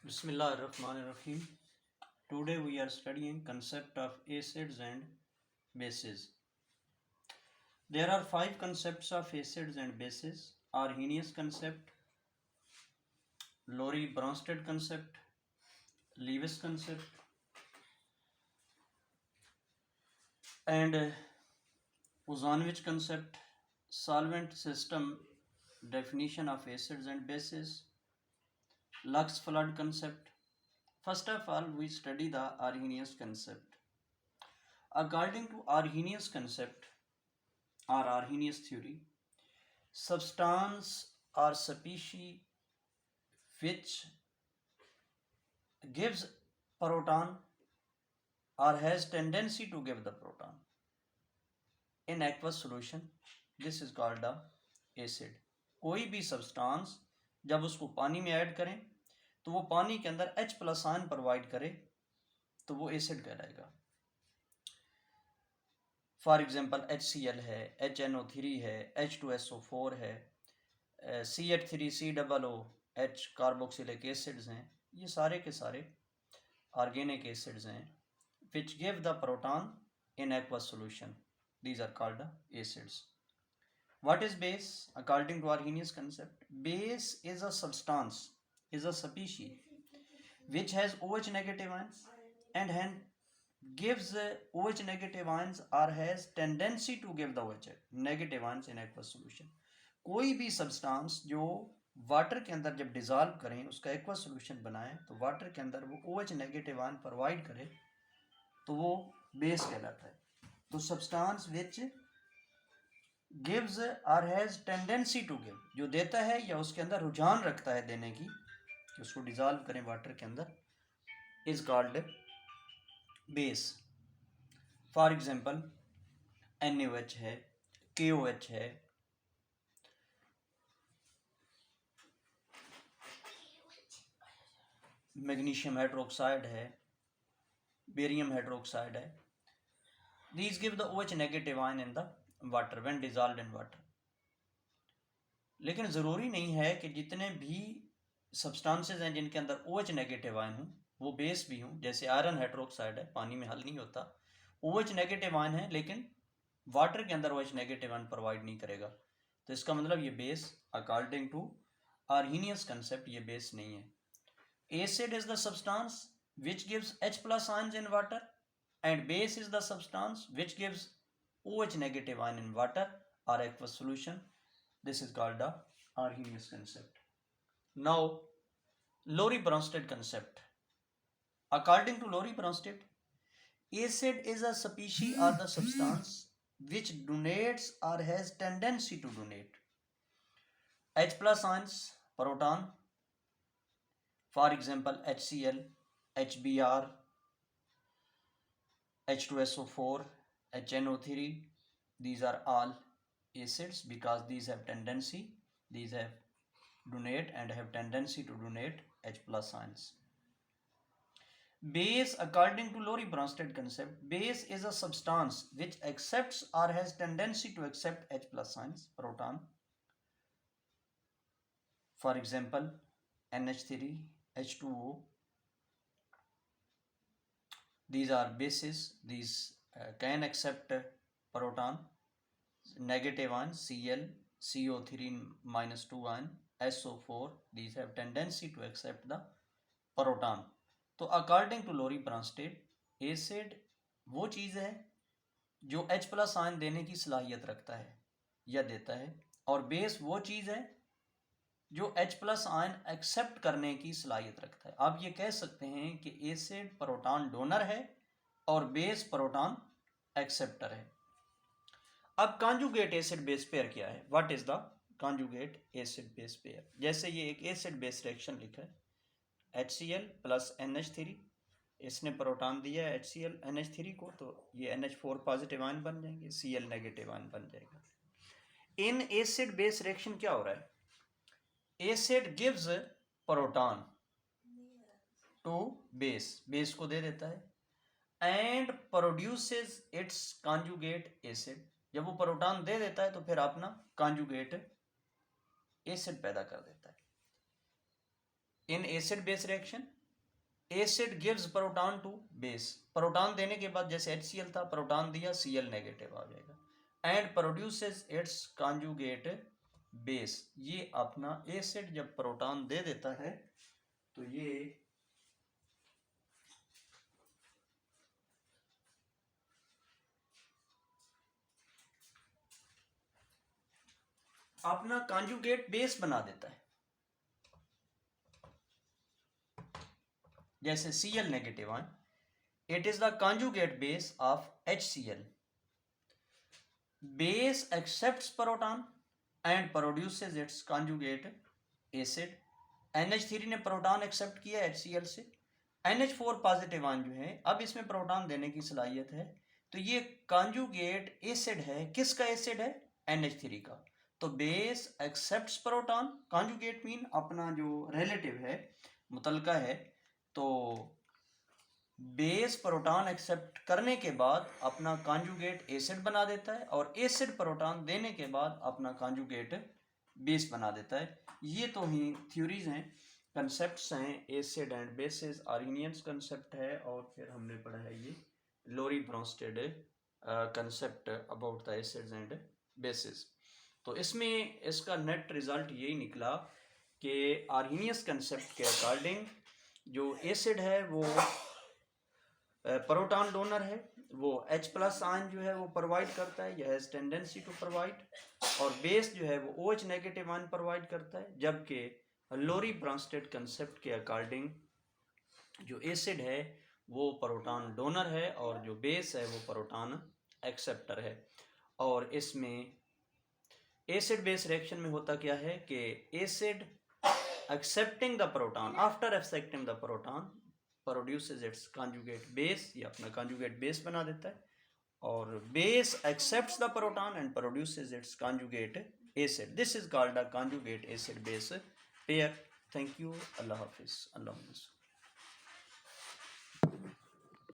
Bismillahirrahmanirrahim. Today we are studying concept of acids and bases. There are 5 concepts of acids and bases: Arrhenius concept, Lowry-Bronsted concept, Lewis concept, and Uzanovich concept, solvent system definition of acids and bases, Lux-Flood concept. First of all, we study the Arrhenius concept. According to Arrhenius concept or Arrhenius theory, substance or species which gives proton or has tendency to give the proton in aqueous solution, this is called a acid. कोई भी substance जब उसको पानी में add करें तो वो पानी के अंदर H+ आयन प्रोवाइड करे तो वो एसिड कहलाएगा. फॉर एग्जांपल HCl है, HNO3 है, H2SO4 है, CH3COOH कार्बोक्सिलिक एसिड्स हैं. ये सारे के सारे ऑर्गेनिक एसिड्स हैं which give the proton in aqueous solution. These are called acids. What is base? According to Arrhenius concept, base is a substance, is a species which has OH negative ions and hence gives OH negative ions or has tendency to give the OH negative ions in aqueous solution. कोई भी substance जो water के अंदर जब dissolve करें उसका aqueous solution बनाएं तो वाटर के अंदर वो OH नेगेटिव आयन प्रोवाइड करे तो वो बेस कहलाता है. तो सब्सटेंस विच गिव्स और हैज टेंडेंसी टू गिव, जो देता है या उसके अंदर रुझान रखता है देने की, उसको डिजॉल्व करें वाटर के अंदर, is called base. For example NaOH है, KOH है, मैग्नीशियम हाइड्रोक्साइड है, बेरियम हाइड्रोक्साइड है. These give the OH negative ion in the water when dissolved in water. लेकिन ज़रूरी नहीं है कि जितने भी सब्सटेंसेस हैं जिनके अंदर OH नेगेटिव आयन हों वो बेस भी हों. जैसे आयरन हाइड्रोक्साइड है, पानी में हल नहीं होता, OH नेगेटिव आयन है लेकिन वाटर के अंदर OH नेगेटिव आयन प्रोवाइड नहीं करेगा, तो इसका मतलब ये base according to Arrhenius concept ये बेस नहीं है. Acid is the substance which gives H+ ions in water and base is the substance which gives OH negative ion in water or aqueous solution. This is called the Arrhenius concept. Now, Lowry-Bronsted concept. According to Lowry-Bronsted, acid is a species or the substance which donates or has tendency to donate H+ ions, proton. For example, HCl, HBr, H2SO4, HNO3, these are all acids because these have tendency, these have donate and have tendency to donate H+ ions. Base, according to Lowry-Bronsted concept, base is a substance which accepts or has tendency to accept H+ ions, proton. For example, NH3, H2O. These are bases, these can accept proton, negative ion, Cl, CO3 -2 ion, SO4, these have tendency to accept the proton. तो according to Lowry-Bronsted, acid वो चीज़ है जो H+ ion देने की सलाहियत रखता है या देता है, और बेस वो चीज़ है जो H+ आयन एक्सेप्ट करने की सलाहियत रखता है. आप ये कह सकते हैं कि एसिड प्रोटॉन डोनर है और बेस प्रोटॉन एक्सेप्टर है. अब कॉन्जुगेट एसिड बेस पेयर क्या है? What is the conjugate acid base pair? जैसे ये एक एसिड बेस रिएक्शन लिखा है, HCl + NH3, इसने प्रोटॉन दिया है HCl NH3 को, तो ये NH4 पॉजिटिव आयन बन जाएंगे, Cl नेगेटिव आयन बन जाएगा. इन एसिड बेस रिएक्शन क्या हो रहा है? Acid gives proton to base, base को दे देता है, and produces its conjugate acid. जब वो प्रोटॉन दे देता है तो फिर अपना कॉन्जुगेट एसिड पैदा कर देता है. In acid base reaction acid gives proton to base, proton देने के बाद जैसे HCl था, प्रोटॉन दिया, Cl नेगेटिव आ जाएगा, and produces its conjugate base. ये अपना एसिड जब प्रोटॉन दे देता है तो ये अपना कॉन्जुगेट बेस बना देता है। जैसे Cl negative ion, it is the conjugate base of HCl। Base accepts proton and produces its conjugate acid. NH3 ने प्रोटॉन एक्सेप्ट किया HCl से, NH4 पॉजिटिव आयन जो है अब इसमें प्रोटॉन देने की सलाहियत है, तो ये कॉन्जुगेट एसिड है। किसका एसिड है? NH3 का। तो base accepts proton, conjugate mean अपना जो रिलेटिव है, मुतलका है, तो बेस प्रोटॉन एक्सेप्ट करने के बाद अपना कॉन्जुगेट एसिड बना देता है, और एसिड प्रोटॉन देने के बाद अपना कॉन्जुगेट बेस बना देता है। ये तो ही थ्योरीज हैं, कंसेप्ट्स हैं। Acid and bases Arrhenius concept है, और फिर हमने पढ़ा है ये Lowry Bronsted concept about the acids and bases. तो इसमें इसका नेट रिजल्ट यही निकला कि आर्गेनियस कंसेप्ट के अकॉर्डिंग जो एसिड है वो प्रोटॉन डोनर है, वो H+ आयन जो है वो प्रोवाइड करता है, यह हैज टेंडेंसी टू प्रोवाइड, और बेस जो है वो OH नेगेटिव आयन प्रोवाइड करता है। जबकि लोरी ब्रोंस्टेड कंसेप्ट के अकॉर्डिंग जो एसिड है वो प्रोटॉन डोनर है, और जो बेस है वो प्रोटॉन एक्सेप्टर है। और इसमें एसिड बेस रिएक्शन में होता क्या है कि acid accepting the proton, after accepting the proton produces its conjugate base, ये अपना कॉन्जुगेट बेस बना देता है, और base accepts the proton and produces its conjugate acid. This is called the conjugate acid base pair. Thank you. Allah Hafiz. Allah Hafiz.